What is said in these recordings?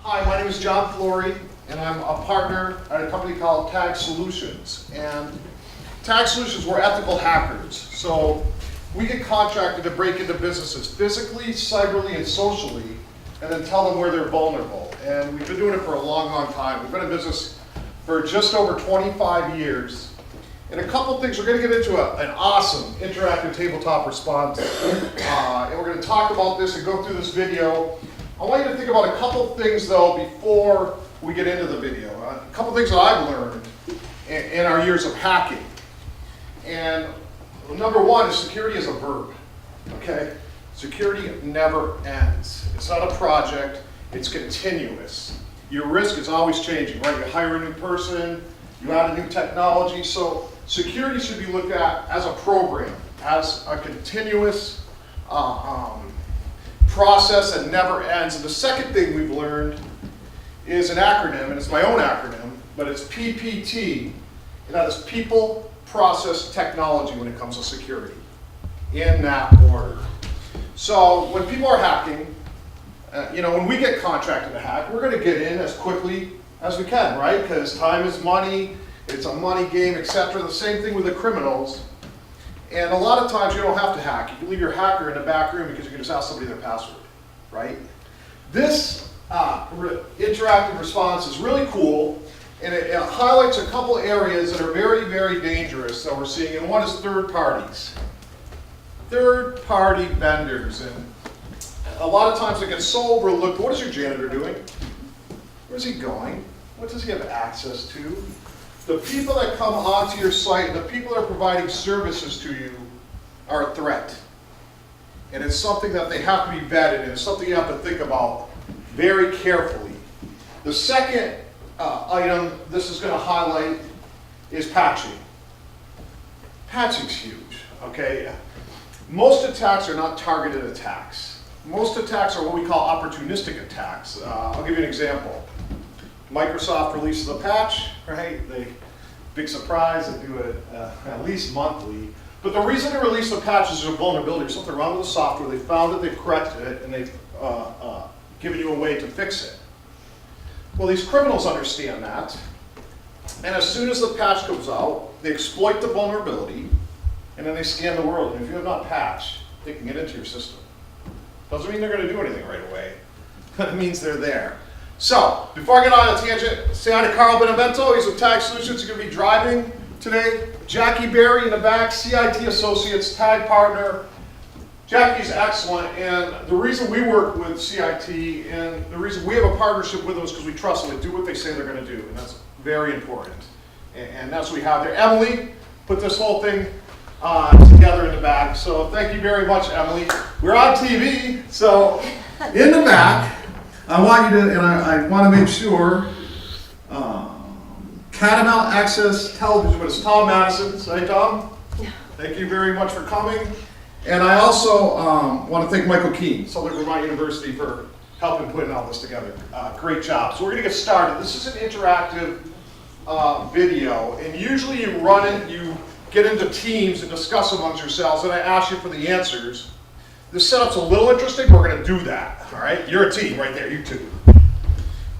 Hi, my name is John Flory, and I'm a partner at a company called Tag Solutions. And Tag Solutions, we're ethical hackers. So we get contracted to break into businesses physically, cyberly, and socially, and then tell them where they're vulnerable. And we've been doing it for a long, long time. We've been in business for just over 25 years. And a couple things, we're going to get into an awesome interactive tabletop response. And we're going to talk about this and go through this video. I want you to think about a couple things though before we get into the video. A couple things that I've learned in our years of hacking. And number one is security is a verb, okay? Security never ends. It's not a project, it's continuous. Your risk is always changing, right? You hire a new person, you add a new technology, so security should be looked at as a program, as a continuous process that never ends. And the second thing we've learned is an acronym, and it's my own acronym, but it's PPT, and that is People, Process, Technology when it comes to security, in that order. So when people are hacking, when we get contracted to hack, we're going to get in as quickly as we can, right? Because time is money, it's a money game, etc. The same thing with the criminals. And a lot of times you don't have to hack. You can leave your hacker in the back room because you can just ask somebody their password, right? This interactive response is really cool, and it highlights a couple areas that are very, very dangerous that we're seeing, and one is third parties. Third-party vendors, and a lot of times it gets so overlooked. What is your janitor doing? Where's he going? What does he have access to? The people that come onto your site, the people that are providing services to you are a threat. And it's something that they have to be vetted, and it's something you have to think about very carefully. The second item this is going to highlight is patching. Patching's huge, okay? Most attacks are not targeted attacks. Most attacks are what we call opportunistic attacks. I'll give you an example. Microsoft releases a patch, right? Big surprise, they do it at least monthly. But the reason they release the patch is there's a vulnerability. There's something wrong with the software. They found it, they've corrected it, and they've given you a way to fix it. Well, these criminals understand that. And as soon as the patch comes out, they exploit the vulnerability, and then they scan the world. And if you have not patched, they can get into your system. Doesn't mean they're going to do anything right away. It means they're there. So, before I get on a tangent, say hi to Carl Benevento. He's with Tag Solutions. He's going to be driving today. Jackie Berry in the back, CIT Associates, Tag Partner. Jackie's excellent, and the reason we work with CIT and the reason we have a partnership with them is because we trust them. They do what they say they're going to do, and that's very important. And that's what we have there. Emily put this whole thing together in the back. So thank you very much, Emily. We're on TV, so in the back, I want you to, and I want to make sure, Catamount Access Television, but it's Tom Madison. Say, Tom? Yeah. Thank you very much for coming. And I also want to thank Michael Keene, Southern Vermont University, for helping putting all this together. Great job. So we're going to get started. This is an interactive video, and usually you run it, you get into teams and discuss amongst yourselves, and I ask you for the answers. This setup's a little interesting, but we're going to do that, all right? You're a team right there, you two.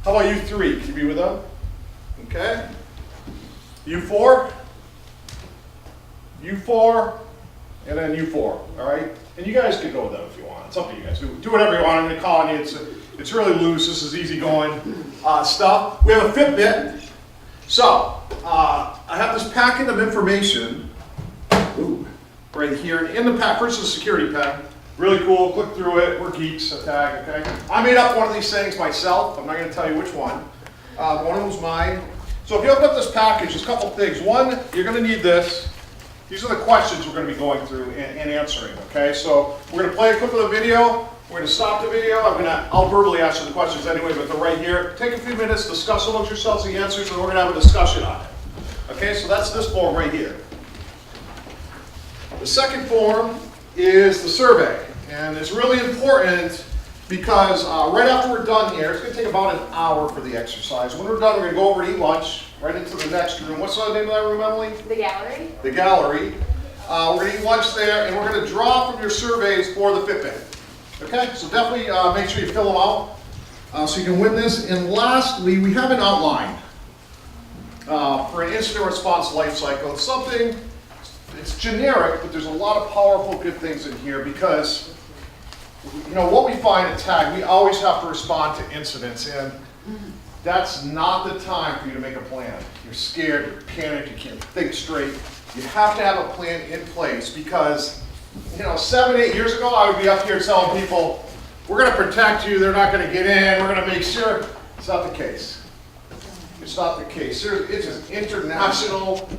How about you three? Can you be with them? Okay. You four? You four? And then you four, all right? And you guys can go with them if you want. It's up to you guys. Do whatever you want. I'm going to call on you. It's really loose. This is easygoing stuff. We have a Fitbit. So, I have this packet of information right here. And in the pack, first is a security pen. Really cool. Click through it. We're geeks at Tag, okay? I made up one of these things myself. I'm not going to tell you which one. One of them's mine. So if you open up this package, there's a couple things. One, you're going to need this. These are the questions we're going to be going through and answering, okay? So we're going to play a clip of the video. We're going to stop the video. I'll verbally answer the questions anyway, but they're right here. Take a few minutes, discuss amongst yourselves the answers, and we're going to have a discussion on it. Okay, so that's this form right here. The second form is the survey, and it's really important because right after we're done here, it's going to take about an hour for the exercise. When we're done, we're going to go over and eat lunch right into the next room. What's the name of that room, Emily? The gallery. The gallery. We're going to eat lunch there, and we're going to draw from your surveys for the Fitbit. Okay, so definitely make sure you fill them out. So you can win this. And lastly, we have an outline for an incident response life cycle. It's something, it's generic, but there's a lot of powerful good things in here because, you know, what we find at TAG, we always have to respond to incidents, and that's not the time for you to make a plan. You're scared, you're panicked, you can't think straight. You have to have a plan in place because, you know, 7, 8 years ago, I would be up here telling people, we're gonna protect you, they're not gonna get in, we're gonna make sure. It's not the case. It's not the case. It's an international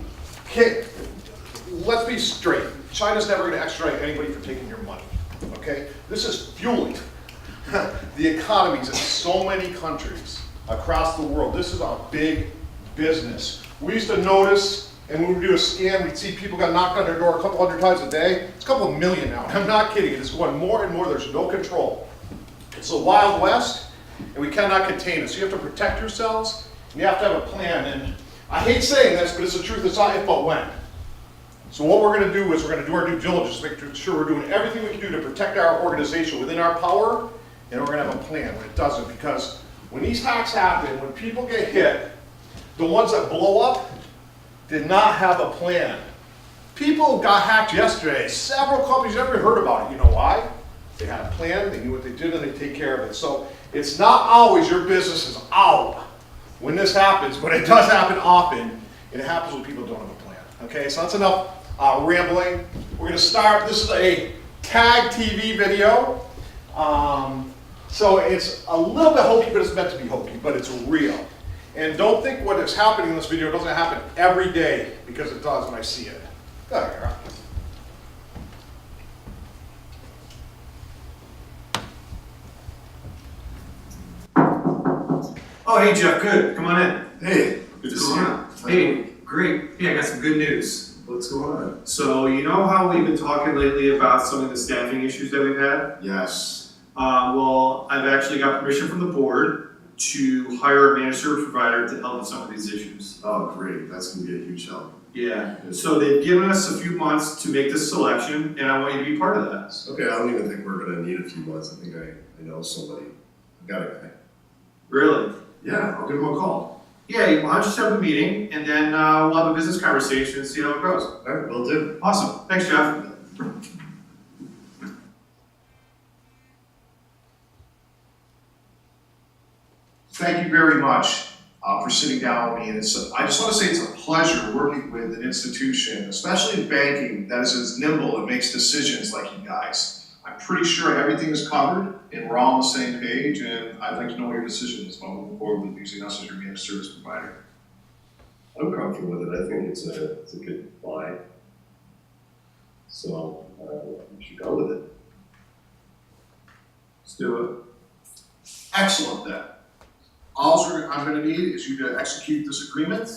kick. Let's be straight. China's never gonna extradite anybody for taking your money, okay? This is fueling the economies in so many countries across the world. This is a big business. We used to notice, and when we would do a scan, we'd see people got knocked on their door a couple hundred times a day. It's a couple of million now. I'm not kidding. It's going more and more. There's no control. It's the Wild West, and we cannot contain it. So you have to protect yourselves, and you have to have a plan. And I hate saying this, but it's the truth. It's not if, but when. So what we're going to do is we're going to do our due diligence, make sure we're doing everything we can do to protect our organization within our power, and we're going to have a plan when it doesn't. Because when these hacks happen, when people get hit, the ones that blow up did not have a plan. People got hacked yesterday. Several companies never heard about it. You know why? They had a plan, they knew what they did, and they take care of it. So it's not always your business is out when this happens, but it does happen often, and it happens when people don't have a plan. Okay, so that's enough rambling. We're gonna start, this is a TAG TV video. So it's a little bit hokey, but it's meant to be hokey, but it's real. And don't think what is happening in this video doesn't happen every day, because it does when I see it. Go ahead, Gara. Oh, hey, Jeff, good. Come on in. Hey, good to see you. Hey, great. Hey, I got some good news. What's going on? So, you know how we've been talking lately about some of the staffing issues that we've had? Yes. Well, I've actually got permission from the board to hire a managed service provider to help with some of these issues. Oh, great. That's going to be a huge help. Yeah. So they've given us a few months to make this selection, and I want you to be part of that. Okay, I don't even think we're going to need a few months. I think I know somebody. I've got a guy. Really? Yeah, I'll give him a call. Yeah, well, I'll just have a meeting, and then we'll have a business conversation and see how it goes. All right, will do. Awesome. Thanks, Jeff. Thank you very much for sitting down with me. And I just want to say it's a pleasure working with an institution, especially in banking, that is as nimble and makes decisions like you guys. I'm pretty sure everything is covered and we're all on the same page, and I'd like to know what your decision is about moving forward with using us as your managed service provider. I'm comfortable with it. I think it's a good buy. So, we should go with it. Let's do it. Excellent then. All I'm going to need is you to execute this agreement,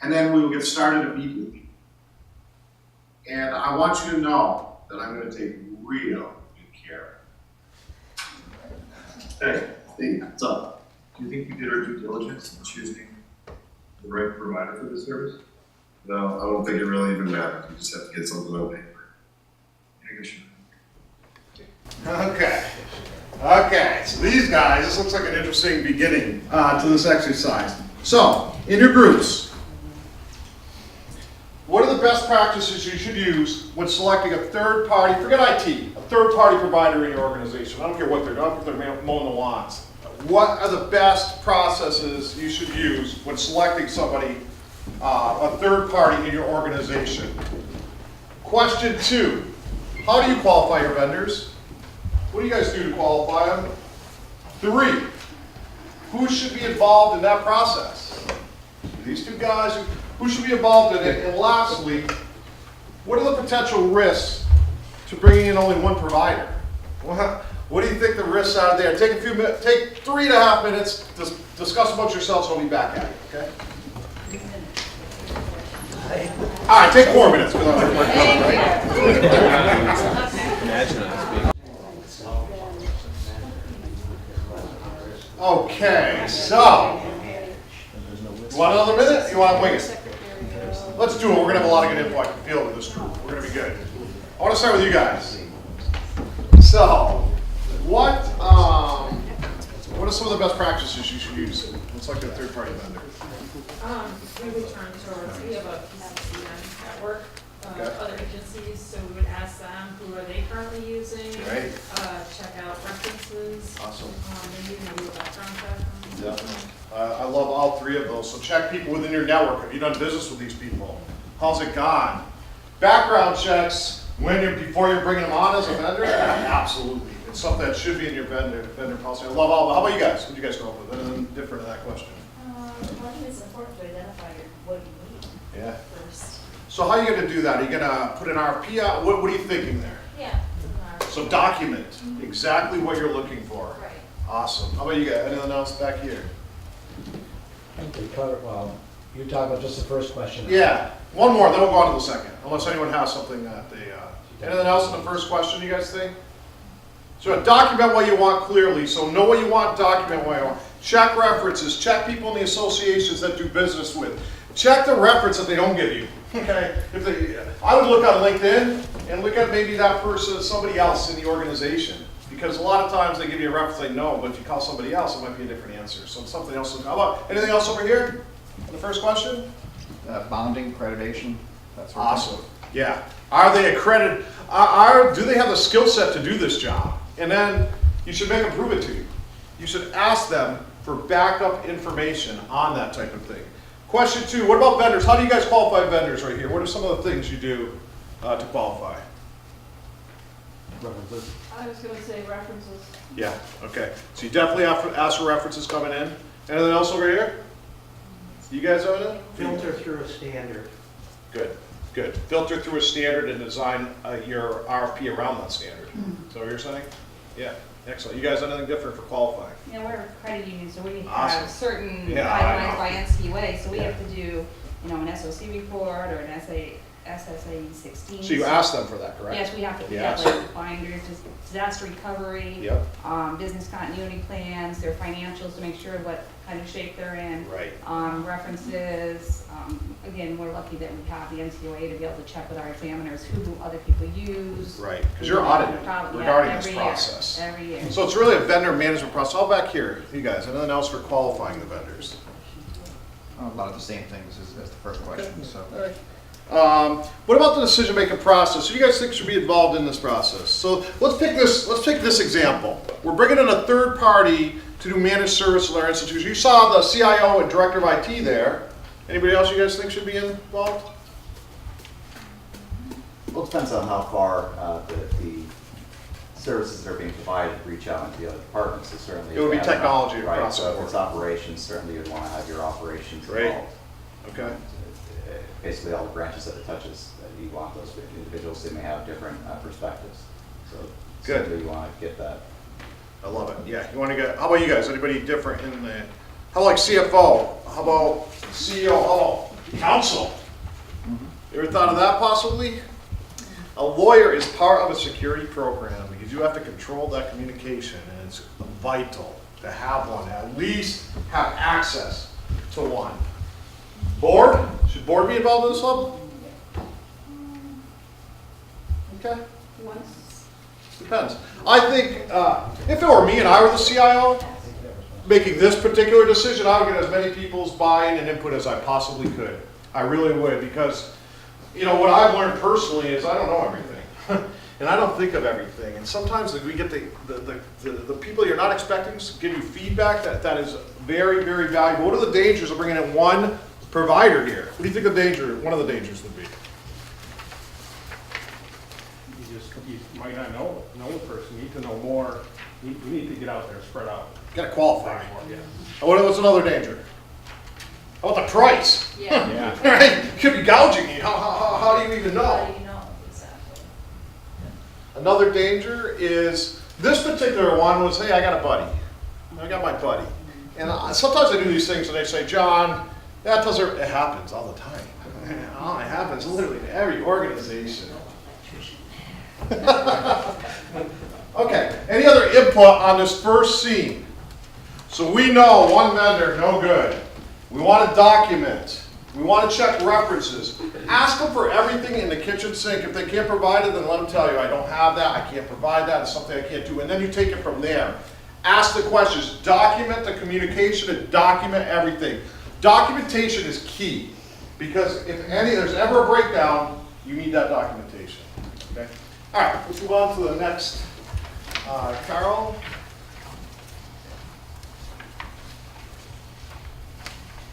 and then we will get started immediately. And I want you to know that I'm going to take real good care. Hey. Hey, what's up? Do you think you did our due diligence in choosing the right provider for this service? No, I don't think it really even matters. You just have to get something on paper. I guess you. Okay. Okay, so these guys, this looks like an interesting beginning to this exercise. So, in your groups, what are the best practices you should use when selecting a third party, forget IT, a third party provider in your organization? I don't care what they're doing, I don't care if they're mowing the lawns. What are the best processes you should use when selecting somebody, a third party in your organization? Question 2, how do you qualify your vendors? What do you guys do to qualify them? 3, who should be involved in that process? These two guys, who should be involved in it? And lastly, what are the potential risks to bringing in only one provider? What do you think the risks are there? Take a few minutes, take 3.5 minutes, discuss amongst yourselves, and we'll be back at you, okay? All right, take 4 minutes. Okay, so, you want another minute? You want to wing it? Let's do it. We're going to have a lot of good info. I can feel it with this group. We're going to be good. I want to start with you guys. So, what are some of the best practices you should use? It's like a third-party vendor. We would turn towards, we have a PCCN network Okay. of other agencies, so we would ask them, who are they currently using? Right. Check out references, Awesome. maybe even do a background check. Definitely. I love all three of those. So check people within your network. Have you done business with these people? How's it gone? Background checks before you're bringing them on as a vendor? Absolutely. It's something that should be in your vendor policy. I love all. How about you guys? What do you guys come up with? Anything different to that question? Well, I think it's important to identify what you need Yeah. first. So how are you going to do that? Are you going to put an RFP out? What are you thinking there? Yeah. So document exactly what you're looking for. Right. Awesome. How about you guys? Anything else back here? I think we covered, well, you talked about just the first question. Yeah. One more, then we'll go on to the second. Unless anyone has something that they. Anything else in the first question? You guys think? So document what you want clearly. So know what you want. Document what you want. Check references. Check people in the associations that do business with. Check the reference that they don't give you. Okay. I would look on LinkedIn and look at maybe that person, somebody else in the organization. Because a lot of times they give you a reference they know, but if you call somebody else, it might be a different answer. So it's something else. How about anything else over here? The first question? Bonding, accreditation, that sort of thing. Awesome. Yeah. Are they accredited? Do they have the skill set to do this job? And then you should make them prove it to you. You should ask them for backup information on that type of thing. Question 2, what about vendors? How do you guys qualify vendors right here? What are some of the things you do to qualify? References. I was gonna say references. Yeah, okay. So you definitely have to ask for references coming in. Anything else over here? You guys own it? Filter through a standard. Good, good. Filter through a standard and design your RFP around that standard. Is that what you're saying? Yeah, excellent. You guys have anything different for qualifying? Yeah, we're a credit union, so we Awesome. have certain Yeah, I know. guidelines by NCUA, so we Yeah. have to do, an SOC report or an SSA 16. So you asked them for that, correct? Yes, we have to, Yes. like binders, disaster recovery. Yep. Business continuity plans, their financials to make sure what kind of shape they're in. Right. References, again, we're lucky that we have the NCUA to be able to check with our examiners who other people use. Right, because you're audited Yeah, regarding this every year, process. Every year. So it's really a vendor management process. All back here, you guys, anything else for qualifying the vendors? A lot of the same things as the first question, so. What about the decision-making process? Who do you guys think should be involved in this process? So let's pick this example. We're bringing in a third party to do managed service with our institution. You saw the CIO and director of IT there. Anybody else you guys think should be involved? Well, it depends on how far the services that are being provided reach out into the other departments. So certainly, It would be if you have technology right, across the so if board. it's operations, certainly you'd want to have your operations Great. involved. Okay. Basically, all the branches that it touches, you want those individuals. They may have different perspectives. So Good. certainly you want to get that. I love it. Yeah, you want to get, how about you guys? Anybody different in the, how like CFO? How about CEO? How about counsel? You ever thought of that possibly? A lawyer is part of a security program because you have to control that communication, and it's vital to have one, at least have access to one. Board? Should board be involved in this level? Okay. Once. Depends. I think if it were me and I were the CIO, making this particular decision, I would get as many people's buy-in and input as I possibly could. I really would, because what I've learned personally is I don't know everything, and I don't think of everything. And sometimes we get the people you're not expecting to give you feedback that is very, very valuable. What are the dangers of bringing in one provider here? What do you think one of the dangers would be? You might not know the person, you need to know more, you need to get out there, spread out. Got to qualify. Yeah. What's another danger? How about the price? Yeah. Yeah. Right? Could be gouging you. How do you even How know? do you know exactly? Another danger is, this particular one was, hey, I got a buddy. I got my buddy. And sometimes I do these things and they say, John, it happens all the time. Oh, it happens literally in every organization. Okay, any other input on this first scene? So we know one vendor, no good. We want to document. We want to check references. Ask them for everything in the kitchen sink. If they can't provide it, then let them tell you, I don't have that, I can't provide that, it's something I can't do. And then you take it from there. ask the questions, document the communication, and document everything. Documentation is key, because if there's ever a breakdown, you need that documentation, okay? All right, let's move on to the next. Carol?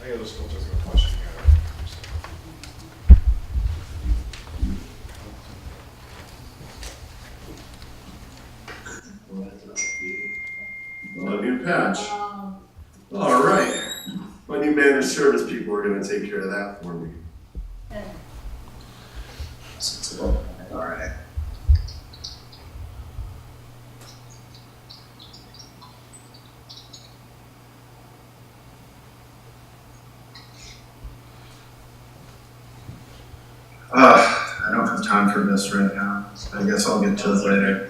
I gotta just go through the question here. A new patch. All right. My new managed service people are gonna take care of that for me. All right. I don't have time for this right now. I guess I'll get to it later.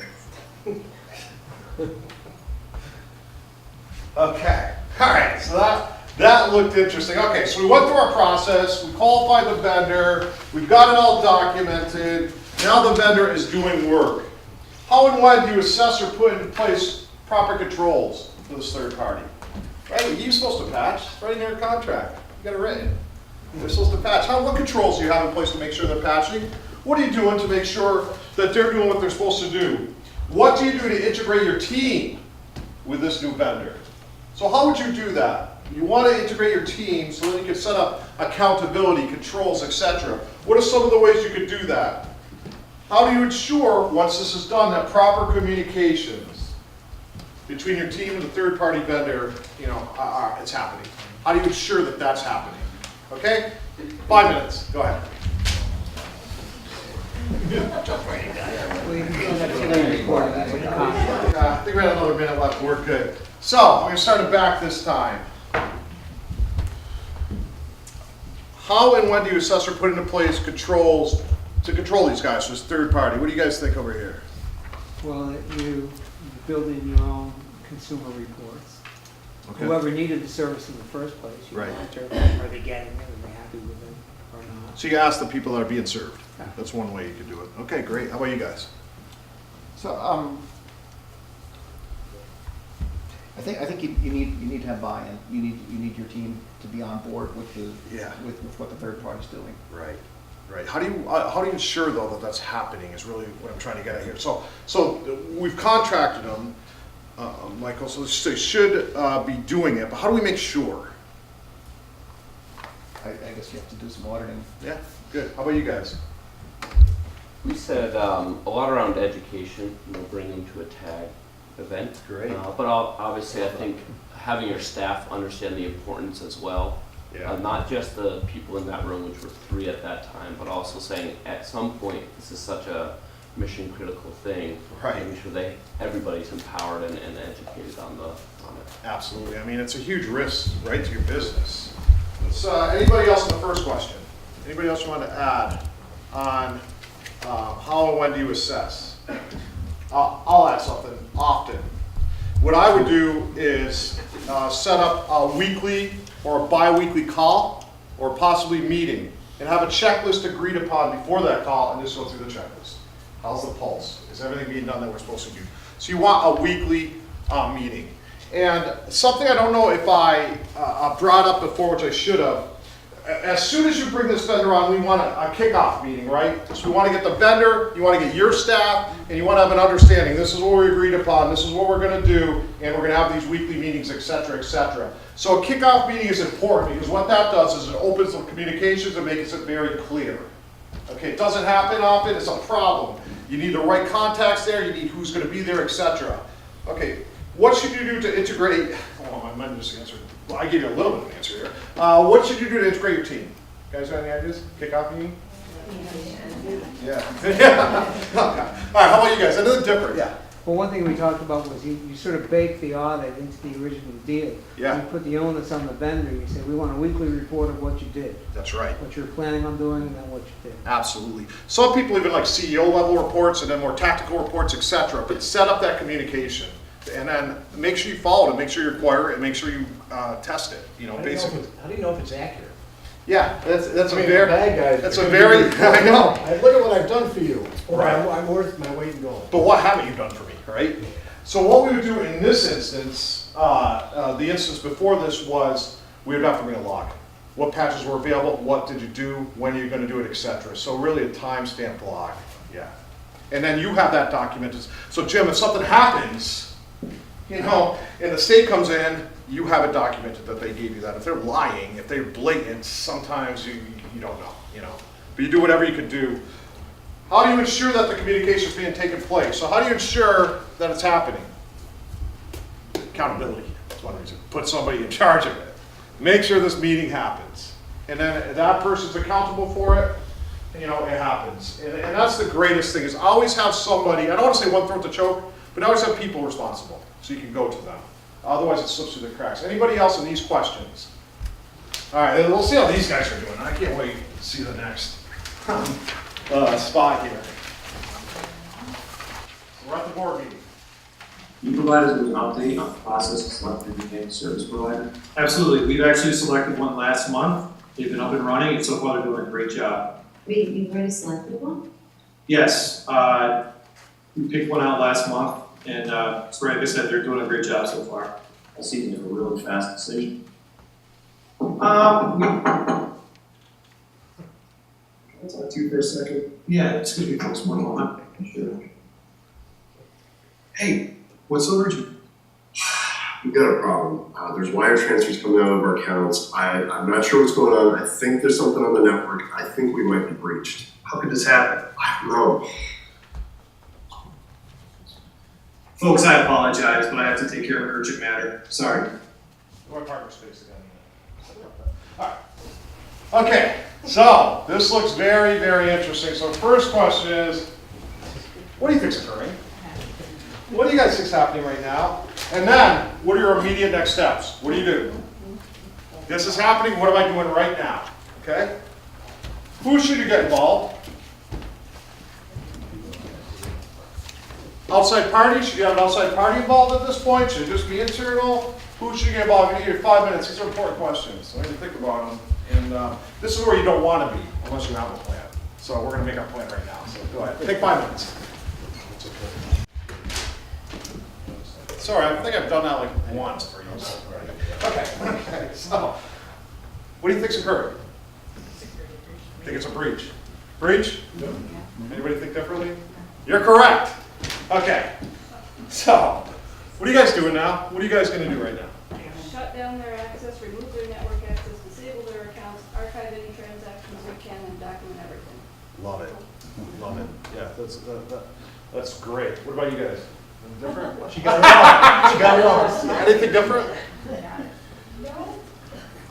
Okay, all right, so that looked interesting. Okay, so we went through our process, we qualified the vendor, we've got it all documented, now the vendor is doing work. How and when do you assess or put into place proper controls for this third party? Right, you're supposed to patch, it's right in your contract, you got it written. They're supposed to patch. What controls do you have in place to make sure they're patching? What are you doing to make sure that they're doing what they're supposed to do? What do you do to integrate your team with this new vendor? So how would you do that? You want to integrate your team so that you can set up accountability, controls, etc. What are some of the ways you could do that? How do you ensure, once this is done, that proper communications between your team and the third-party vendor, it's happening? How do you ensure that that's happening? Okay? 5 minutes. Go ahead. I think we had another minute left. We're good. So, I'm going to start it back this time. How and when do you assess or put into place controls to control these guys, this third party? What do you guys think over here? Well, you build in your own consumer reports. Okay. Whoever needed the service in the first place, you Right. monitor, are they getting it, are they happy with it, or not? So you ask the people that are being served. Yeah. That's one way you could do it. Okay, great. How about you guys? So, I think you need to have buy-in. You need your team to be on board with Yeah. with what the third party's doing. Right. Right. How do you ensure though that that's happening is really what I'm trying to get at here. So we've contracted them, Michael. So they should be doing it. But how do we make sure? I guess you have to do some auditing. Yeah. Good. How about you guys? We said a lot around education, bring them to a tag event. Great. But obviously, I think having your staff understand the importance as well. Yeah. Not just the people in that room, which were 3 at that time, but also saying at some point this is such a mission critical thing. Right. Making sure everybody's empowered and educated on it. Absolutely. I mean, it's a huge risk, right, to your business. Let's, anybody else on the first question? Anybody else want to add on how and when do you assess? I'll add something often. What I would do is set up a weekly or a bi-weekly call or possibly meeting and have a checklist agreed upon before that call and just go through the checklist. How's the pulse? Is everything being done that we're supposed to do? So you want a weekly meeting. And something I don't know if I brought up before, which I should have, as soon as you bring this vendor on, we want a kickoff meeting, right? So we want to get the vendor, you want to get your staff, and you want to have an understanding. This is what we agreed upon, this is what we're going to do, and we're going to have these weekly meetings, et cetera, et cetera. So a kickoff meeting is important because what that does is it opens the communications and makes it very clear. Okay, it doesn't happen often, it's a problem. You need the right contacts there, you need who's going to be there, et cetera. Okay, what should you do to integrate, I might have just answered. Well, I gave you a little bit of an answer here. What should you do to integrate your team? You guys got any ideas? Kickoff meeting? Yeah. Okay. All right, how about you guys? Another different, yeah. Well, one thing we talked about was you sort of bake the audit into the original deal. Yeah. You put the onus on the vendor, you say, we want a weekly report of what you did, That's right. what you're planning on doing, and then what you did. Absolutely. Some people even like CEO level reports and then more tactical reports, et cetera, but set up that communication. And then make sure you follow it, make sure you acquire it, and make sure you test it, basically. How do you know if it's accurate? Yeah, that's a I mean, very, bad guys. that's a very, I know. Look at what I've done for you. Right. I'm worth my weight in gold. But what haven't you done for me, right? So what we would do in this instance, the instance before this was, we would have to bring a log. What patches were available, what did you do, when are you gonna do it, et cetera. So really a timestamp log, yeah. And then you have that documented. So Jim, if something happens, you know, and the state comes in, you have it documented that they gave you that. If they're lying, if they're blatant, sometimes you don't know, you know. But you do whatever you can do. How do you ensure that the communication is being taken place? So how do you ensure that it's happening? Accountability, that's one reason. Put somebody in charge of it. Make sure this meeting happens. And then if that person's accountable for it, you know, it happens. And that's the greatest thing, is always have somebody, I don't want to say one throat to choke, but always have people responsible, so you can go to them. Otherwise it slips through the cracks. Anybody else in these questions? All right, then we'll see how these guys are doing. I can't wait to see the next spot here. We're at the board meeting. Can you provide us with an update on the process of selecting the managed service provider? Absolutely. We've actually selected one last month. They've been up and running, and so far they're doing a great job. Wait, you've already selected one? Yes, we picked one out last month, and so like I said, they're doing a great job so far. I see it's a really fast decision. We- Can I talk to you for a second? Yeah, it's gonna be close one moment. Sure. Hey, what's the urgent? We've got a problem. There's wire transfers coming out of our accounts. I'm not sure what's going on. I think there's something on the network. I think we might be breached. How could this happen? I don't know. Folks, I apologize, but I have to take care of an urgent matter. Sorry. My partner space again. All right. Okay, so this looks very, very interesting. So first question is, what do you think's occurring? What do you guys think's happening right now? And then, what are your immediate next steps? What do you do? This is happening, what am I doing right now? Okay? Who should you get involved? Outside parties, should you have an outside party involved at this point? Should it just be internal? Who should you get involved? You need 5 minutes, these are important questions, so I need to think about them. And this is where you don't want to be, unless you have a plan. So we're gonna make our plan right now, so go ahead, take 5 minutes. Sorry, I think I've done that like once for you. So, okay, so, what do you think's occurred? Think it's a breach? Breach? No. Anybody think differently? You're correct. Okay, so, what are you guys doing now? What are you guys gonna do right now? Shut down their access, remove their network access, disable their accounts, archive any transactions we can, and document everything. Love it, love it. Yeah, that's great. What about you guys? Different? She got it all. She got it all. Anything different?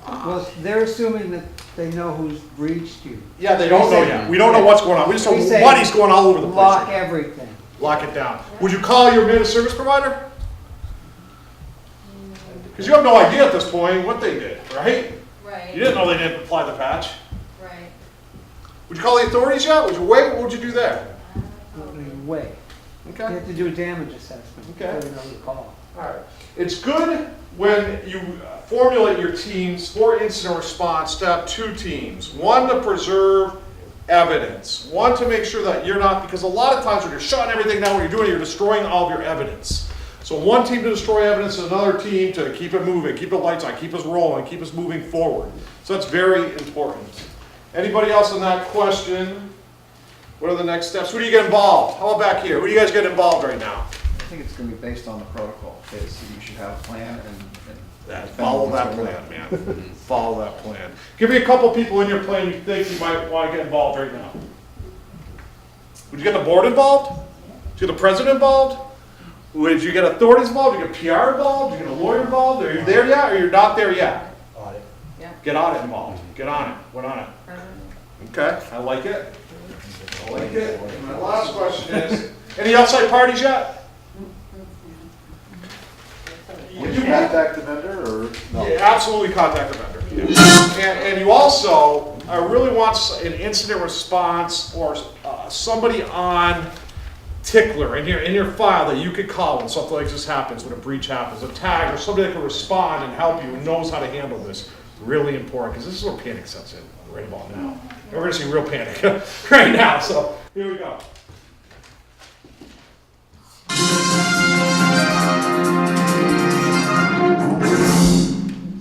Well, they're assuming that they know who's breached you. Yeah, they don't know yet. We don't know what's going on. We just know We say money's going all over the place. Lock right now. everything. Lock it down. Would you call your managed service provider? Because you have no idea at this point what they did, right? Right. You didn't know they didn't apply the patch. Right. Would you call the authorities yet? Would you wait? What would you do there? Way. You Okay. have to do a damage assessment. Okay. Before you know the call. All right. It's good when you formulate your teams for incident response to have two teams. One to preserve evidence. One to make sure that you're not, because a lot of times when you're shutting everything down, what you're doing, you're destroying all of your evidence. So one team to destroy evidence and another team to keep it moving, keep the lights on, keep us rolling, keep us moving forward. So that's very important. Anybody else on that question? What are the next steps? Who do you get involved? How about back here? Who do you guys get involved right now? I think it's gonna be based on the protocol. It's, you should have a plan and Follow that plan, man. Follow that plan. Give me a couple people in your plan you think you might want to get involved right now. Would you get the board involved? Would you get the president involved? Would you get authorities involved? Would you get PR involved? Would you get a lawyer involved? Are you there yet or you're not there yet? Audit. Yeah. Get audit involved. Get on it. What on it? Okay, I like it. I like it. And my last question is, any outside parties yet? Would you contact the vendor or no? Yeah, absolutely contact the vendor. And you also, I really want an incident response or somebody on Tickler in your file that you could call when something like this happens, when a breach happens, a tag or somebody that can respond and help you and knows how to handle this. really important, because this is where panic sets in right about now. And we're gonna see real panic right now, so here we go.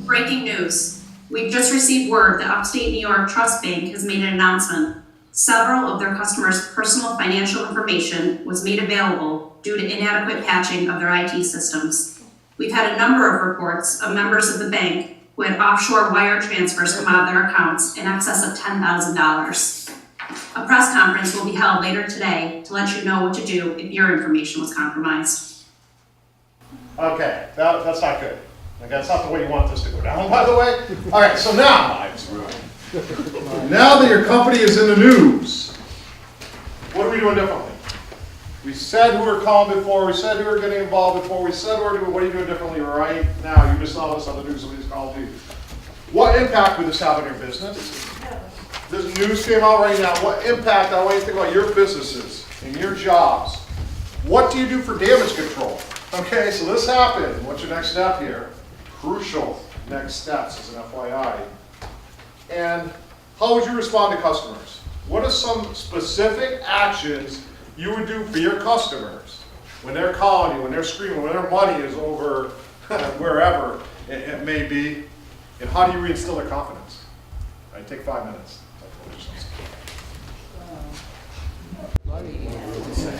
Breaking news. We've just received word that Upstate New York Trust Bank has made an announcement. Several of their customers' personal financial information was made available due to inadequate patching of their IT systems. We've had a number of reports of members of the bank who had offshore wire transfers come out of their accounts in excess of $10,000. A press conference will be held later today to let you know what to do if your information was compromised. Okay, that's not good. Okay, that's not the way you want this to go down, by the way. All right, so now that your company is in the news, what are we doing differently? We said who we're calling before, we said who we're getting involved before, we said what are you doing differently right now? You just saw this on the news, somebody's called you. What impact would this have on your business? This news came out right now. What impact, I want you to think about your businesses and your jobs. What do you do for damage control? Okay, so this happened. What's your next step here? Crucial next steps as an FYI. And how would you respond to customers? What are some specific actions you would do for your customers when they're calling you, when they're screaming, when their money is over wherever it may be, and how do you reinstill their confidence? All right, take 5 minutes.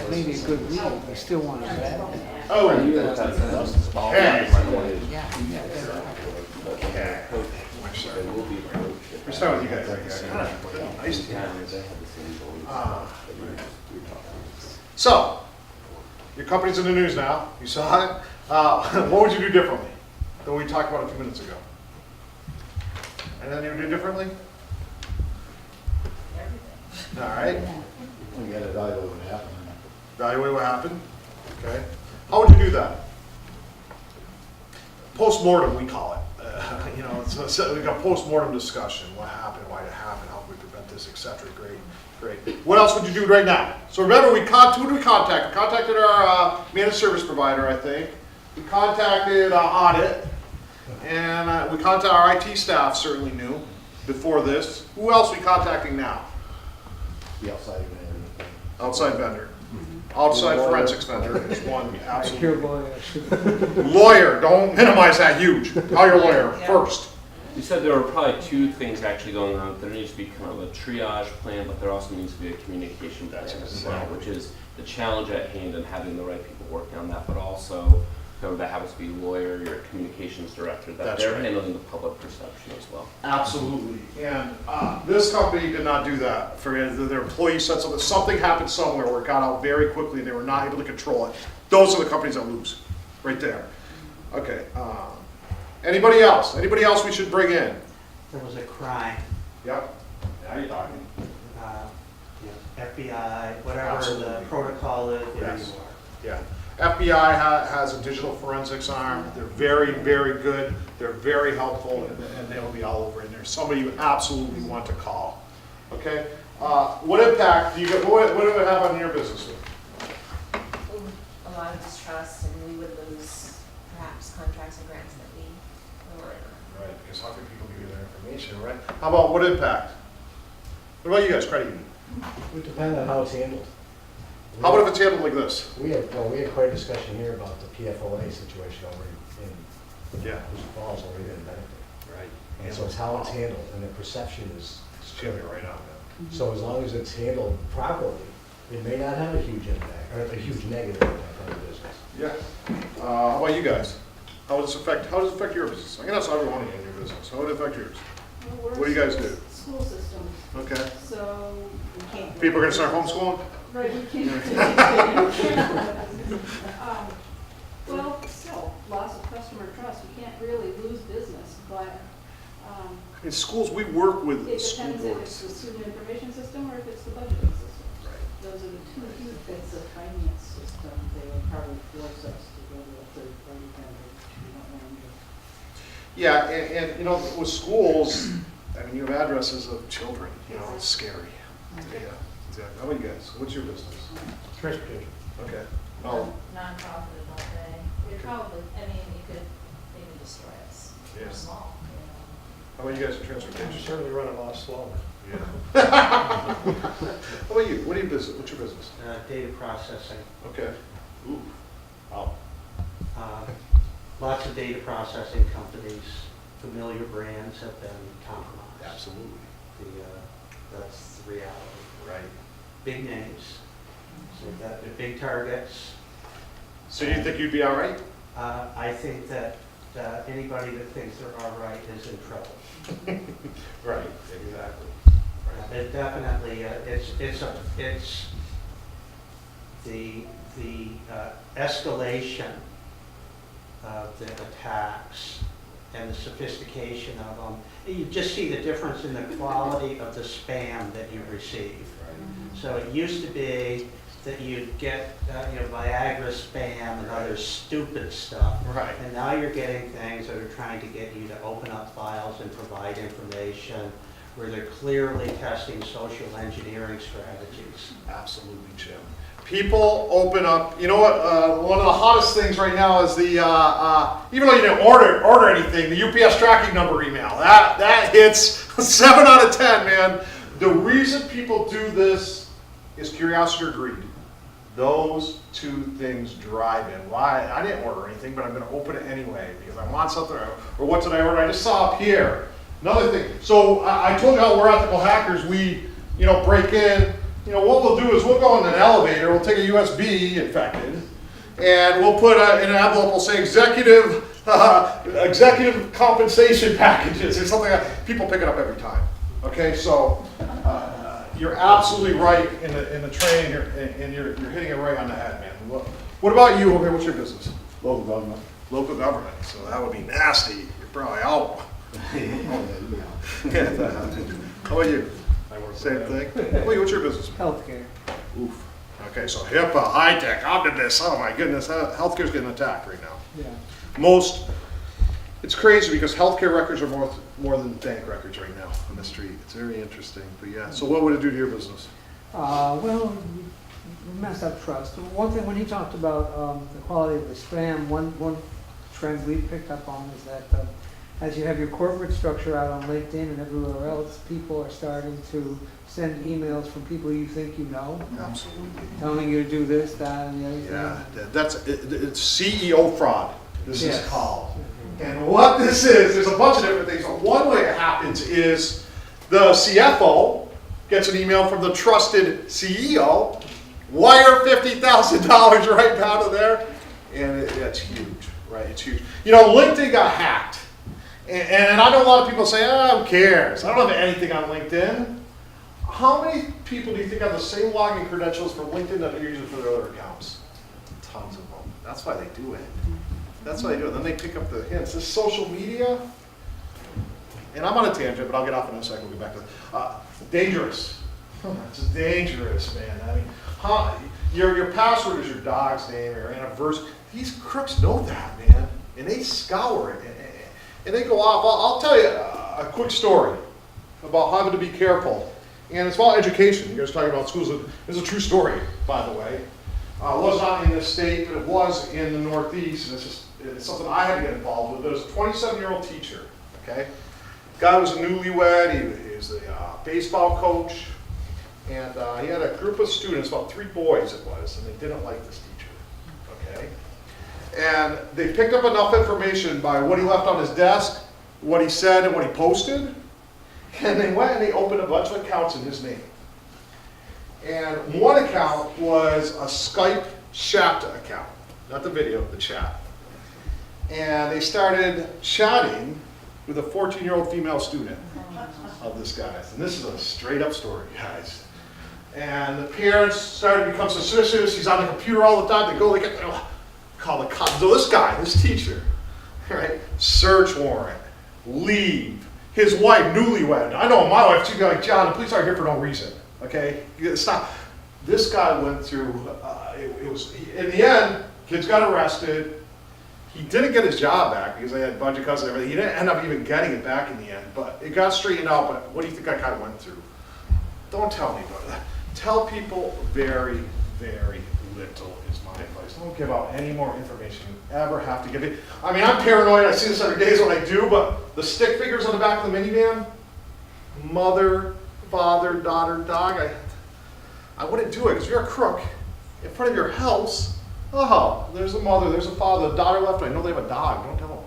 Maybe a good read, we still want to bet. Oh, Hey. Okay. We're starting with you guys right here. Nice to have you. So, your company's in the news now. You saw it. What would you do differently than we talked about a few minutes ago? Anything you would do differently? All right. We gotta evaluate what happened. Evaluate what happened. Okay. How would you do that? Post-mortem, we call it. So we got post-mortem discussion. What happened? Why did it happen? How can we prevent this, etc. Great. What else would you do right now? So remember, who did we contact? We contacted our managed service provider, I think. We contacted Audit, and we contacted our IT staff. Certainly knew before this. Who else are we contacting now? The outside vendor. Outside vendor. Outside forensics vendor is one absolutely. Lawyer. Lawyer, don't minimize that huge. Call your lawyer first. You said there were probably two things actually going on. There needs to be kind of a triage plan, but there also needs to be a communication plan as well, which is the challenge at hand and having the right people working on that, but also whoever that happens to be, lawyer, your communications director, that they're handling the public perception as well. Absolutely. And this company did not do that. For their employees said something happened somewhere where it got out very quickly and they were not able to control it. Those are the companies that lose, right there. Okay. Anybody else? Anybody else we should bring in? There was a crime, Yep. Now you're talking. FBI, whatever Absolutely. the protocol is, there Yes. you are. Yeah. FBI has a digital forensics arm. They're very, very good. They're very helpful, and they'll be all over in there. Somebody you absolutely want to call. Okay? What impact do you get? What do it have on your business? A lot of distrust, and we would lose perhaps contracts and grants that we were working on. Right, because how can people give you their information, right? How about what impact? What about you guys, credit union? It would depend on how it's handled. How about if it's handled like this? We had quite a discussion here about the PFOA situation over in Hoosick Falls over here in Benedict. Right. And so it's how it's handled, and the perception is. It's chilling right out now. So as long as it's handled properly, it may not have a huge impact, or a huge negative impact on the business. Yeah. How about you guys? How does it affect your business? I'm gonna ask everyone in your business. How would it affect yours? What do you guys do? School systems, Okay. so we can't. People are gonna start homeschooling? Right, we can't. Well, still, loss of customer trust, we can't really lose business, but, In schools, we work with it school depends if boards. it's the student information system or if it's the budgeting system. Those are the two huge. If it's a finance system, they would probably force us to go to a third-party vendor, which we don't want to do. Yeah, and you know, with schools, I mean, you have addresses of children, you know, it's scary. Yeah, exactly. How about you guys? What's your business? Transportation. Okay. Oh, Non-profit all day. It probably, I mean, it could maybe destroy us. We're Yes. small, you know. How about you guys in I'm transportation? certainly running a lot slower. Yeah. How about you? What do you business? What's your business? Data processing. Okay. Ooh. Wow. Lots of data processing companies, familiar brands have been compromised. Absolutely. That's the reality. Right. Big names, so that they're big targets. So you think you'd be all right? I think that anybody that thinks they're all right is in trouble. Right. Exactly. It definitely, it's the escalation of the attacks and the sophistication of them. You just see the difference in the quality of the spam that you receive. So it used to be that you'd get, Viagra spam and other stupid stuff. Right. And now you're getting things that are trying to get you to open up files and provide information where they're clearly testing social engineering strategies. Absolutely, Jim. People open up, you know what, one of the hottest things right now is the, even though you didn't order anything, the UPS tracking number email. That hits 7 out of 10, man. The reason people do this is curiosity or greed. Those two things drive it. Why? I didn't order anything, but I'm going to open it anyway because I want something. Or what did I order? I just saw up here. Another thing. So I told you how we're ethical hackers. We, break in. What we'll do is we'll go in an elevator. We'll take a USB infected, and we'll put in an envelope. We'll say executive compensation packages or something like that. People pick it up every time. Okay, so you're absolutely right in the train, and you're hitting it right on the head, man. What about you? Okay, what's your business? Local government. Local government. So that would be nasty. You're probably out. How about you? Same thing. Wait, what's your business? Healthcare. Oof. Okay, so HIPAA, high tech, this. Oh my goodness, healthcare's getting attacked right now. Yeah. It's crazy because healthcare records are more than bank records right now on the street. It's very interesting, but yeah. So what would it do to your business? Well, you messed up trust. One thing, when you talked about the quality of the spam, one trend we picked up on is that as you have your corporate structure out on LinkedIn and everywhere else, people are starting to send emails from people you think you know. Absolutely. Telling you to do this, that, and the other thing. It's CEO fraud. This is called. And what this is, there's a bunch of different things. But one way it happens is the CFO gets an email from the trusted CEO, wire $50,000 right down to there, and it's huge, right? It's huge. LinkedIn got hacked. And I know a lot of people say, who cares? I don't have anything on LinkedIn. How many people do you think have the same login credentials for LinkedIn that they're using for their other accounts? Tons of them. That's why they do it. That's why they do it. Then they pick up the hints. This social media, and I'm on a tangent, but I'll get off in a second. We'll get back to it. Dangerous. It's dangerous, man. I mean, your password is your dog's name, your anniversary. These crooks know that, man, and they scour it. And they go off. I'll tell you a quick story about having to be careful. And it's about education. You guys talking about schools. It's a true story, by the way. It was not in this state, but it was in the Northeast. And it's something I had to get involved with. There was a 27-year-old teacher, okay? Guy was a newlywed. He was the baseball coach. And he had a group of students, about 3 boys it was, and they didn't like this teacher, okay? And they picked up enough information by what he left on his desk, what he said, and what he posted. And they went and they opened a bunch of accounts in his name. And one account was a Skype chat account, not the video, the chat. And they started chatting with a 14-year-old female student of this guy's. And this is a straight up story, guys. And the parents started to become suspicious. He's on the computer all the time. They go, call the cops. So this guy, this teacher, right? Search warrant, leave. His wife, newlywed. I know my wife, she'd be like, John, the police aren't here for no reason. Okay? Stop. This guy went through, in the end, kids got arrested. He didn't get his job back because they had budget cuts and everything. He didn't end up even getting it back in the end, but it got straightened out. But what do you think I kind of went through? Don't tell me about that. Tell people very, very little is my advice. don't give out any more information you ever have to give it. I mean, I'm paranoid, I see this every day is what I do, but the stick figures on the back of the minivan, mother, father, daughter, dog, I wouldn't do it, because you're a crook in front of your house. Oh, there's a mother, there's a father, the daughter left, I know they have a dog, don't tell them.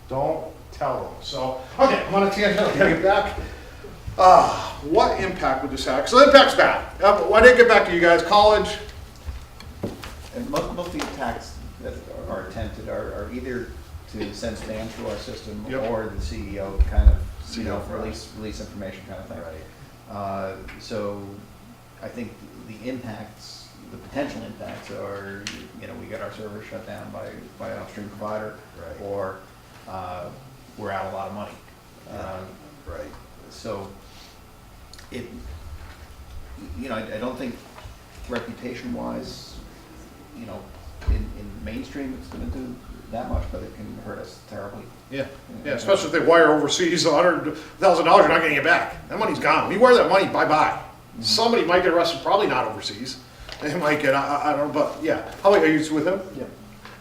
Don't tell them. So, okay, I'm on a tangent, I gotta get back. What impact would this have? So the impact's bad. Why didn't I get back to you guys? College? And most of the attacks that are attempted are either to send spam through our system Yep. or the CEO kind of, CEO, release information kind of thing. So I think the impacts, the potential impacts are, we got our server shut down by an upstream provider, or we're out a lot of money. Right. So I don't think reputation-wise, in mainstream it's going to do that much, but it can hurt us terribly. Yeah, especially if they wire overseas $100,000, you're not getting it back. That money's gone. We wire that money, bye-bye. Mm-hmm. Somebody might get arrested, probably not overseas. They might get, I don't know, but yeah. How about, are you with him? Yeah.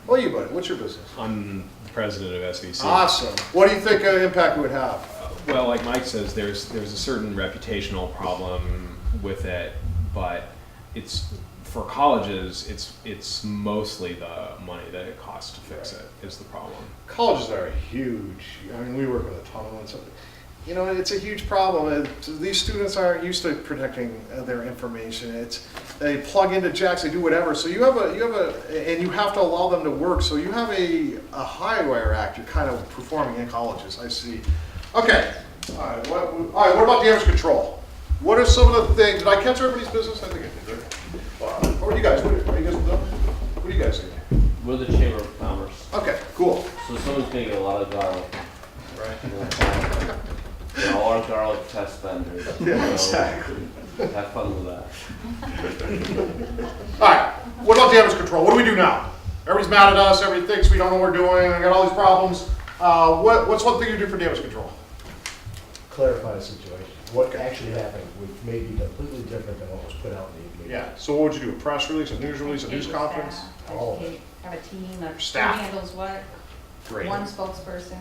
What are you, buddy? What's your business? I'm the president of SVC. Awesome. What do you think impact it would have? Well, like Mike says, there's a certain reputational problem with it, but it's for colleges. It's mostly the money that it costs to fix it is the problem. Colleges are huge. I mean, we work with a ton of them. So, it's a huge problem. These students aren't used to protecting their information. They plug into jacks, they do whatever. So you have and you have to allow them to work. So you have a Highwire Act you're kind of performing in colleges. I see. Okay. All right. What about damage control? What are some of the things? Did I catch everybody's business? I think I did. Right? What are you guys doing? Are you guys done? What are you guys doing? We're the Chamber of Commerce. Okay. Cool. So someone's gonna get a lot of garlic. Right. All our garlic test vendors. Yeah, exactly. Have fun with that. All right. What about damage control? What do we do now? Everybody's mad at us. Everybody thinks we don't know what we're doing. I got all these problems. What's one thing you do for damage control? Clarify the situation. What actually happened may be completely different than what was put out in the media. Yeah. So what would you do? A press release, a news release, a news conference? Oh. Have a team of who Staff. handles what, Great. one spokesperson.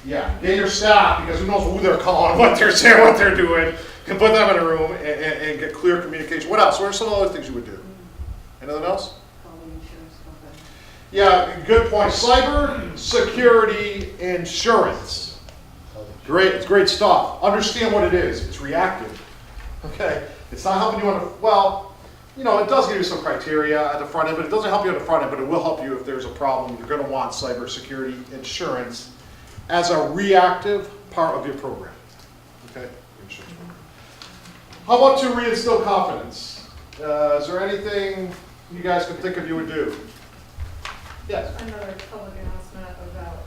Yeah. Get your staff, because who knows who they're calling, what they're saying, what they're doing, and put them in a room and get clear communication. What else? What are some other things you would do? Anything else? Yeah, good point. Cyber security insurance. Great, it's great stuff. Understand what it is. It's reactive. Okay? It's not helping you it does give you some criteria at the front end, but it doesn't help you at the front end, but it will help you if there's a problem. You're going to want cyber security insurance as a reactive part of your program. Okay? Insurance program. How about to reinstill confidence? Is there anything you guys can think of you would do? Yes. Another public announcement about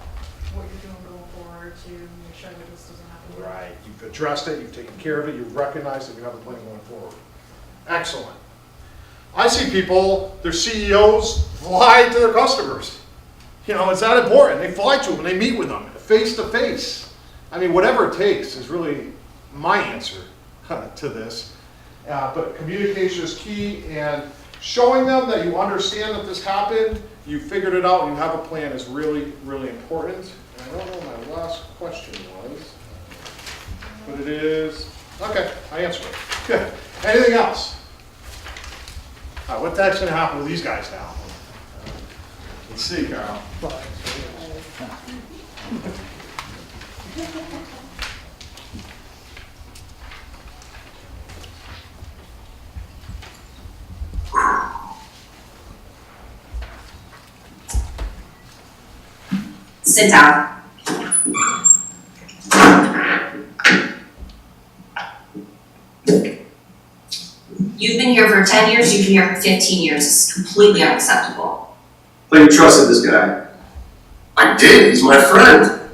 what you're doing going forward to make sure that this doesn't happen again. Right. You've addressed it, you've taken care of it, you've recognized that you have a plan going forward. Excellent. I see people, their CEOs, fly to their customers. It's that important. They fly to them and they meet with them face to face. I mean, whatever it takes is really my answer to this. But communication is key, and showing them that you understand that this happened, you figured it out, and you have a plan is really, really important. And I don't know what my last question was, but it is, okay, I answered it. Good. Anything else? All right, what the heck's going to happen with these guys now? Let's see, Carl. Sit down. You've been here for 10 years, you've been here for 15 years. It's completely unacceptable. But you trusted this guy. I did, he's my friend.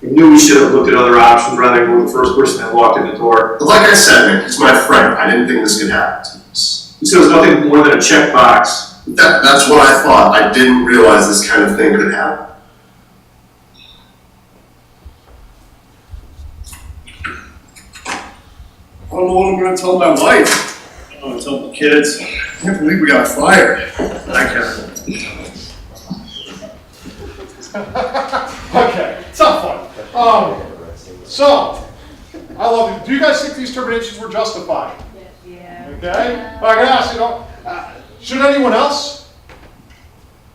You knew we should have looked at other options rather than go with the first person that walked in the door. But like I said, Nick, he's my friend. I didn't think this could happen to us. You said it was nothing more than a checkbox. That's what I thought. I didn't realize this kind of thing could happen. I don't know what I'm going to tell my wife. Oh, it's all the kids. I can't believe we got fired. I can't. Okay, it's not fun. So, I love it. Do you guys think these terminations were justified? Yeah. Okay? Well, I gotta ask, should anyone else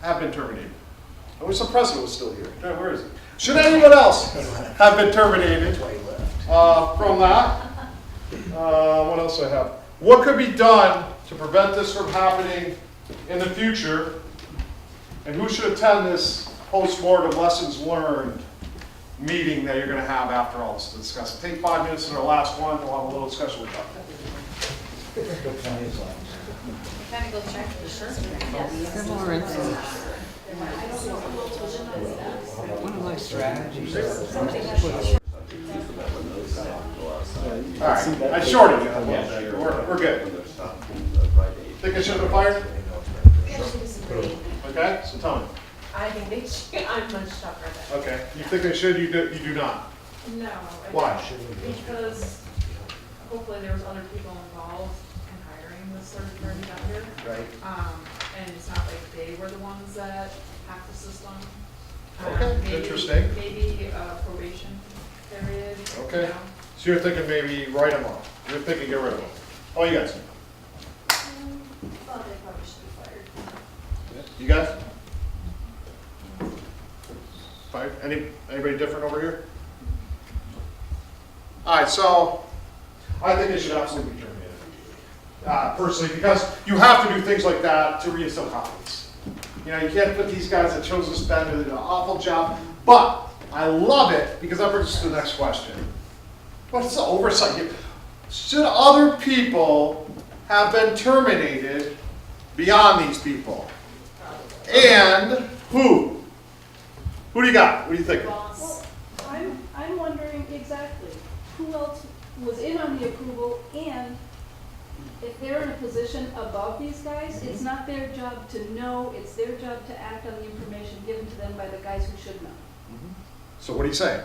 have been terminated? I wish the president was still here. Okay, where is he? Should anyone else have been terminated from that? What else do I have? What could be done to prevent this from happening in the future? And who should attend this post-mortem lessons learned meeting that you're going to have after all this to discuss? Take 5 minutes in our last one. We'll have a little discussion with you. Gotta go check the shirt. Similar incident. One of my strategies. All right, I shorted you. We're good. Think I should have been fired? Okay, so tell me. I think they should, I'm much tougher than. Okay, you think I should, you do not? No. Why? Because hopefully there was other people involved in hiring this third party vendor. Right. And it's not like they were the ones that hacked the system. Okay, Maybe- interesting. Maybe a probation period. Okay. You know. So you're thinking maybe write them off. You're thinking get rid of them. Oh, you guys? Thought they probably should be fired. You guys? Fired? Anybody different over here? All right, so I think they should absolutely be terminated. Personally, because you have to do things like that to reinstill confidence. You know, you can't put these guys that chose to spend an awful job, but I love it because that brings us to the next question. What's the oversight? Should other people have been terminated beyond these people? And who? Who do you got? What do you think? Well, I'm wondering exactly who else was in on the approval, and if they're in a position above these guys, it's not their job to know, it's their job to act on the information given to them by the guys who should know. So what do you say?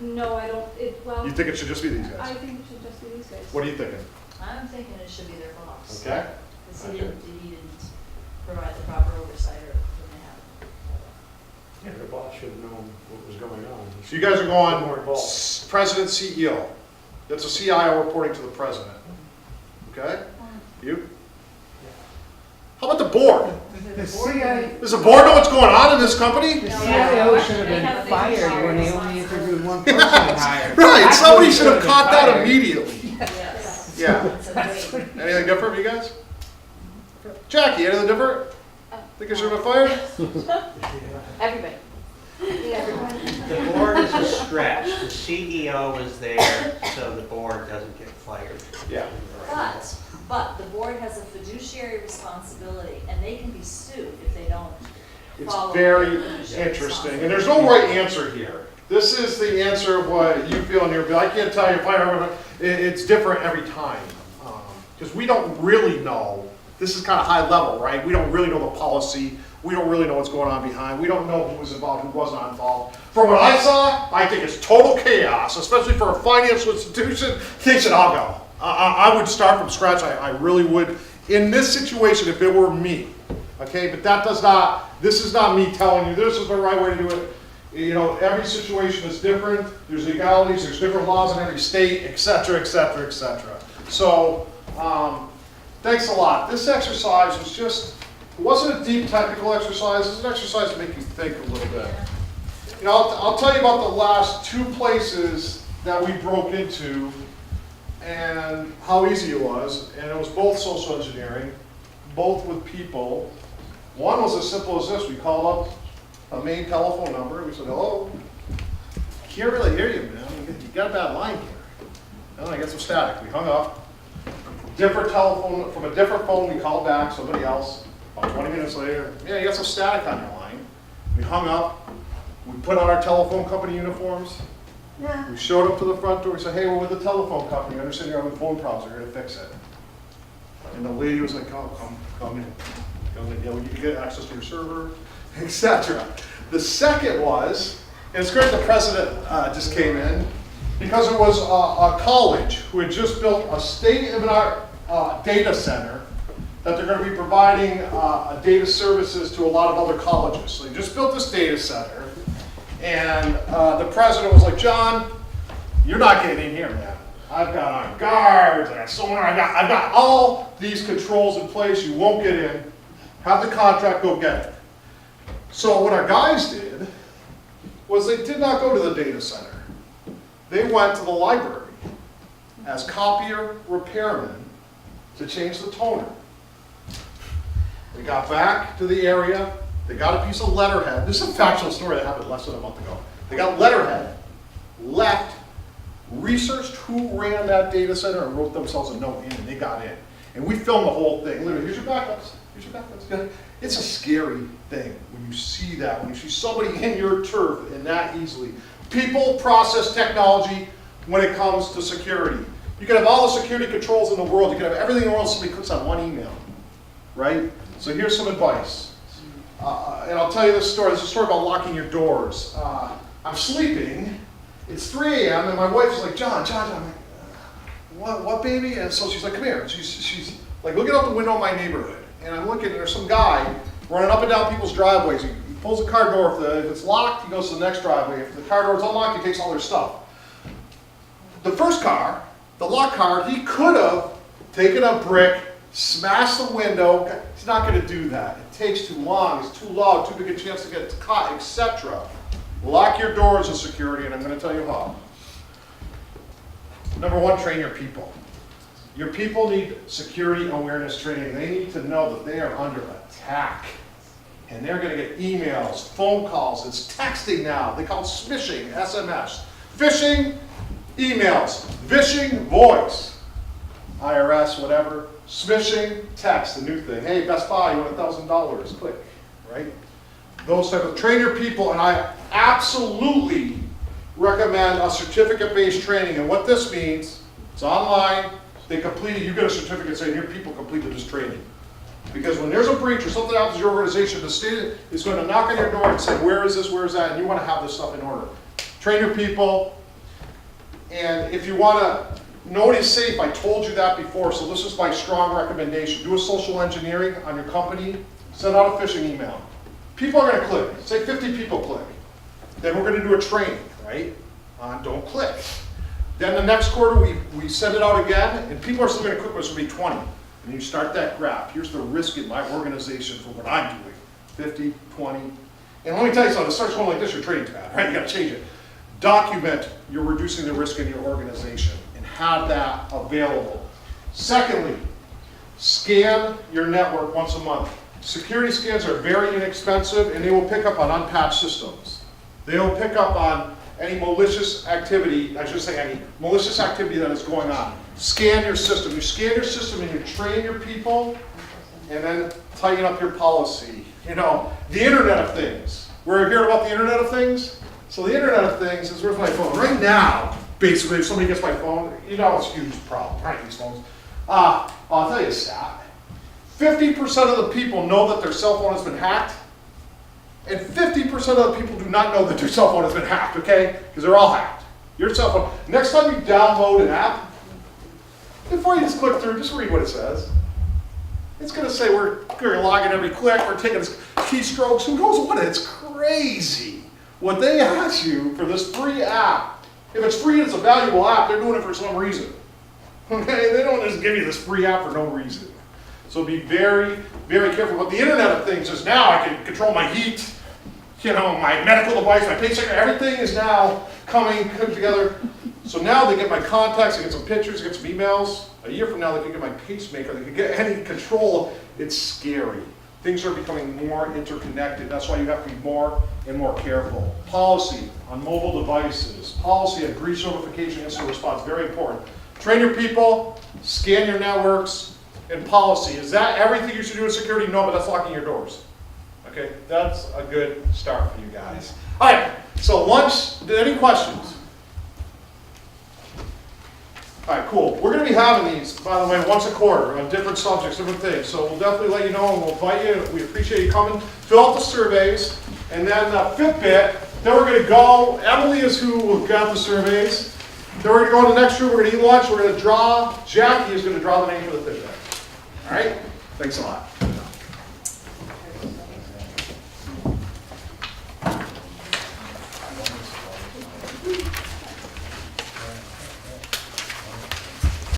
No, I don't, well. You think it should just be these I guys? think it should just be these guys. What are you thinking? I'm thinking it should be their boss. Okay. Because he didn't provide the proper oversight or didn't have. Yeah, the boss should have known what was going on. So you guys are More going involved. president, CEO. That's a CIO reporting to the president. Okay? You? How about the board? The CIA, Does the board know what's going on in this company? the CIO should have been fired when they only interviewed one person and hired. Right, somebody should have caught that immediately. Yes. Yeah. That's a great. Anything different for you guys? Jackie, anything different? Think I should have been fired? Everybody. The board is a stretch. The CEO is there so the board doesn't get fired. Yeah. But the board has a fiduciary responsibility, and they can be sued if they don't It's follow. very their fiduciary interesting, and there's no right answer here. This is the answer of what you feel in your bill. I can't tell you if it's different every time. Because we don't really know, this is kind of high level, right? We don't really know the policy. We don't really know what's going on behind. We don't know who was involved, who was not involved. From what I saw, I think it's total chaos, especially for a financial institution. They should all go. I would start from scratch. I really would. In this situation, if it were me, okay? But this is not me telling you this is the right way to do it. You know, every situation is different. There's legalities, there's different laws in every state, et cetera, et cetera, et cetera. So, thanks a lot. This exercise was just, it wasn't a deep technical exercise. It was an exercise to make you think a little bit. You know, I'll tell you about the last 2 places that we broke into and how easy it was. And it was both social engineering, both with people. One was as simple as this. We called up a main telephone number. We said, hello. Can't really hear you, man. You got a bad line here. Oh, I got some static. We hung up. Different telephone, from a different phone, we called back, somebody else. About 20 minutes later, yeah, you got some static on your line. We hung up. We put on our telephone company uniforms. Yeah. We showed up to the front door. We said, hey, we're with the telephone company. I understand you're having phone problems. We're here to fix it. And the lady was like, oh, come in. Come in. Yeah, we can get access to your server, etc. The second was, and it's great the president just came in, because it was a college who had just built a state-of-the-art data center that they're gonna be providing data services to a lot of other colleges. So they just built this data center, and the president was like, John, you're not getting in here, man. I've got armed guards, I got sonar, I've got all these controls in place, you won't get in. Have the contract, go get it. So what our guys did was they did not go to the data center. They went to the library as copier repairmen to change the toner. They got back to the area, they got a piece of letterhead. This is a factual story that happened less than a month ago. They got letterhead, left, researched who ran that data center and wrote themselves a note in, and they got in. And we filmed the whole thing. Literally, here's your backups. Here's your backups. It's a scary thing when you see that, when you see somebody in your turf and that easily. People, process, technology when it comes to security. You can have all the security controls in the world. You can have everything in the world somebody clicks on one email, right? So here's some advice. And I'll tell you this story. This is a story about locking your doors. I'm sleeping. It's 3 a.m. and my wife's like, John. I'm like, what, baby? And so she's like, come here. She's like looking out the window of my neighborhood. And I'm looking, and there's some guy running up and down people's driveways. He pulls the car door. If it's locked, he goes to the next driveway. If the car door is unlocked, he takes all their stuff. The first car, the locked car, he could have taken a brick, smashed the window. He's not going to do that. It takes too long. It's too loud, too big a chance to get caught, etc. Lock your doors in security, and I'm going to tell you how. Number one, train your people. Your people need security awareness training. They need to know that they are under attack. And they're going to get emails, phone calls, it's texting now. They call it smishing, SMS. Phishing, emails. Phishing, voice. IRS, whatever. Smishing, text, the new thing. Hey, Best Buy, you want $1,000, click, right? Those type of, train your people, and I absolutely recommend a certificate-based training. And what this means, it's online, they completed, you get a certificate saying your people completed this training. Because when there's a breach or something happens to your organization, the state is going to knock on your door and say, where is this, where is that, and you want to have this stuff in order. Train your people, and if you want to know it is safe, I told you that before, so this is my strong recommendation. Do a social engineering on your company, send out a phishing email. People are going to click, say 50 people click. Then we're going to do a training, right, on don't click. Then the next quarter, we send it out again, and people are still going to click, but it's going to be 20. And you start that graph. Here's the risk in my organization for what I'm doing. 50, 20. And let me tell you something, it starts going like this, your training's bad, right? You got to change it. Document you're reducing the risk in your organization and have that available. Secondly, scan your network once a month. Security scans are very inexpensive, and they will pick up on unpatched systems. They will pick up on any malicious activity, I should say any malicious activity that is going on. Scan your system. You scan your system and you train your people, and then tighten up your policy. You know, the Internet of Things. We're hearing about the Internet of Things? So the Internet of Things is, where's my phone? Right now, basically, if somebody gets my phone, you know it's a huge problem, right, these phones. I'll tell you a stat. 50% of the people know that their cell phone has been hacked, and 50% of the people do not know that their cell phone has been hacked, okay? Because they're all hacked. Your cell phone. Next time you download an app, before you just click through, just read what it says. It's going to say we're going to log in every click, we're taking keystrokes, who knows what, it's crazy. What they ask you for this free app, if it's free and it's a valuable app, they're doing it for some reason. Okay, they don't just give you this free app for no reason. So be very, very careful. But the Internet of Things is now I can control my heat, you know, my medical device, my pacemaker, everything is now coming together. So now they get my contacts, they get some pictures, they get some emails. A year from now they can get my pacemaker, they can get any control. It's scary. Things are becoming more interconnected. That's why you have to be more and more careful. Policy on mobile devices, policy on breach notification, incident response, very important. Train your people, scan your networks, and policy. Is that everything you should do in security? No, but that's locking your doors. Okay, that's a good start for you guys. All right, so lunch, any questions? All right, cool. We're going to be having these, by the way, once a quarter on different subjects, different things. So we'll definitely let you know, and we'll invite you. We appreciate you coming. Fill out the surveys, and then Fitbit. Then we're going to go. Emily is who got the surveys. Then we're gonna go in the next room, we're gonna eat lunch, we're gonna draw, Jackie is gonna draw the name for the fish tank. All right? Thanks a lot.